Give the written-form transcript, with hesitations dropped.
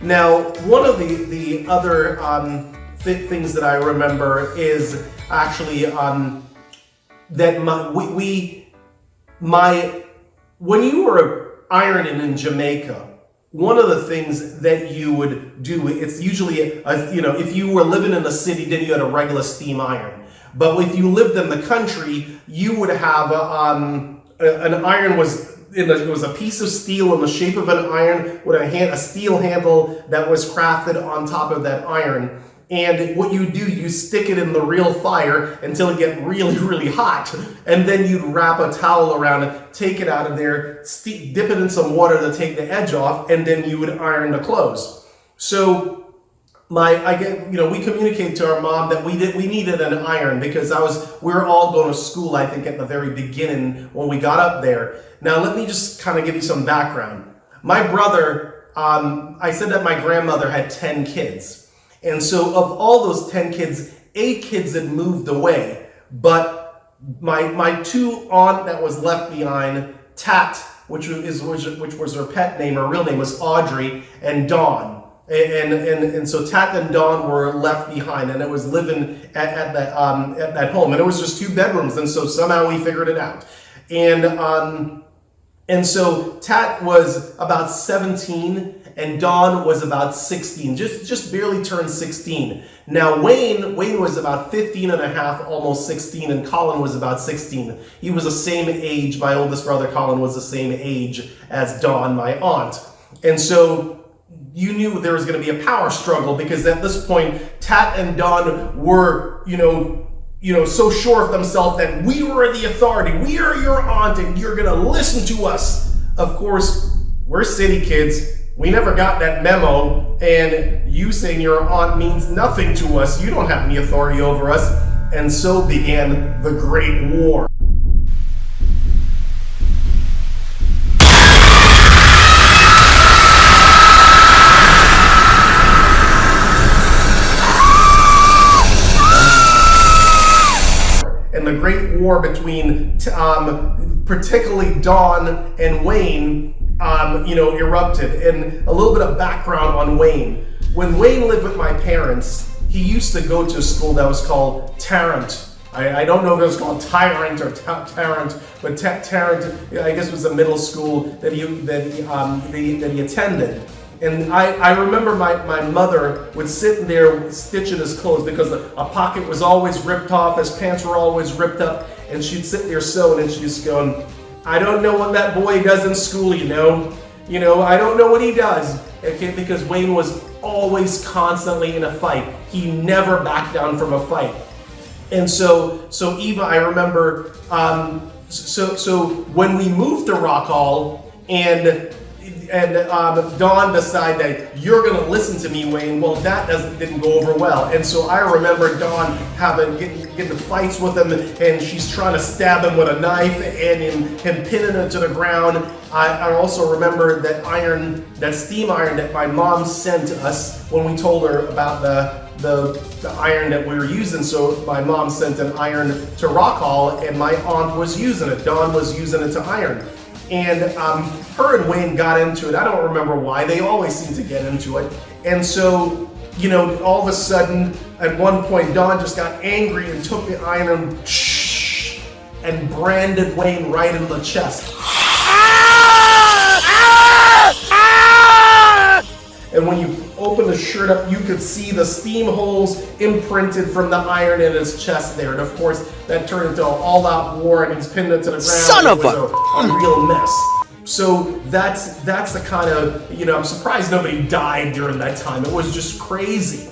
Now, one of the other things that I remember is actually that when you were ironing in Jamaica, one of the things that you would do, it's usually, if you were living in a city, then you had a regular steam iron. But if you lived in the country, you would have an iron it was a piece of steel in the shape of an iron with a steel handle that was crafted on top of that iron. And what you do, you stick it in the real fire until it gets really, really hot. And then you'd wrap a towel around it, take it out of there, dip it in some water to take the edge off, and then you would iron the clothes. So we communicate to our mom that we needed an iron because we were all going to school, I think, at the very beginning when we got up there. Now, let me just kind of give you some background. My brother, I said that my grandmother had 10 kids. And so of all those 10 kids, 8 kids had moved away. But my two aunt that was left behind, Tat, which was her pet name, her real name was Audrey, and Dawn. And so Tat and Dawn were left behind, and it was living at that home. And it was just 2 bedrooms, and so somehow we figured it out. And so Tat was about 17, and Dawn was about 16, just barely turned 16. Now Wayne was about 15 and a half, almost 16, and Colin was about 16. He was the same age, my oldest brother Colin was the same age as Dawn, my aunt. And so you knew there was going to be a power struggle because at this point, Tat and Dawn were, so sure of themselves that we were the authority. We are your aunt and you're going to listen to us. Of course, we're city kids. We never got that memo, and you saying your aunt means nothing to us. You don't have any authority over us. And so began the Great War. And the Great War between particularly Dawn and Wayne erupted. And a little bit of background on Wayne. When Wayne lived with my parents, he used to go to a school that was called Tarrant. I don't know if it was called Tyrant or Tarrant, but Tarrant, I guess, was a middle school that he attended. And I remember my mother would sit there stitching his clothes because a pocket was always ripped off, his pants were always ripped up, and she'd sit there sewing, and she'd just going, I don't know what that boy does in school, I don't know what he does, okay, because Wayne was always constantly in a fight. He never backed down from a fight. And so Eva, I remember, so when we moved to Rock Hall, and Dawn decided that you're going to listen to me, Wayne. Well, that didn't go over well. And so I remember Dawn getting fights with him, and she's trying to stab him with a knife and him pinning him to the ground. I also remember that steam iron that my mom sent us when we told her about the iron that we were using. So my mom sent an iron to Rock Hall, and my aunt was using it. Dawn was using it to iron. And her and Wayne got into it. I don't remember why. They always seem to get into it. And so, all of a sudden, at one point, Dawn just got angry and took the iron and branded Wayne right in the chest. And when you open the shirt up, you could see the steam holes imprinted from the iron in his chest there. And of course, that turned into an all-out war, and he's pinned it to the ground. Son of a real mess. So that's the kind of, I'm surprised nobody died during that time. It was just crazy.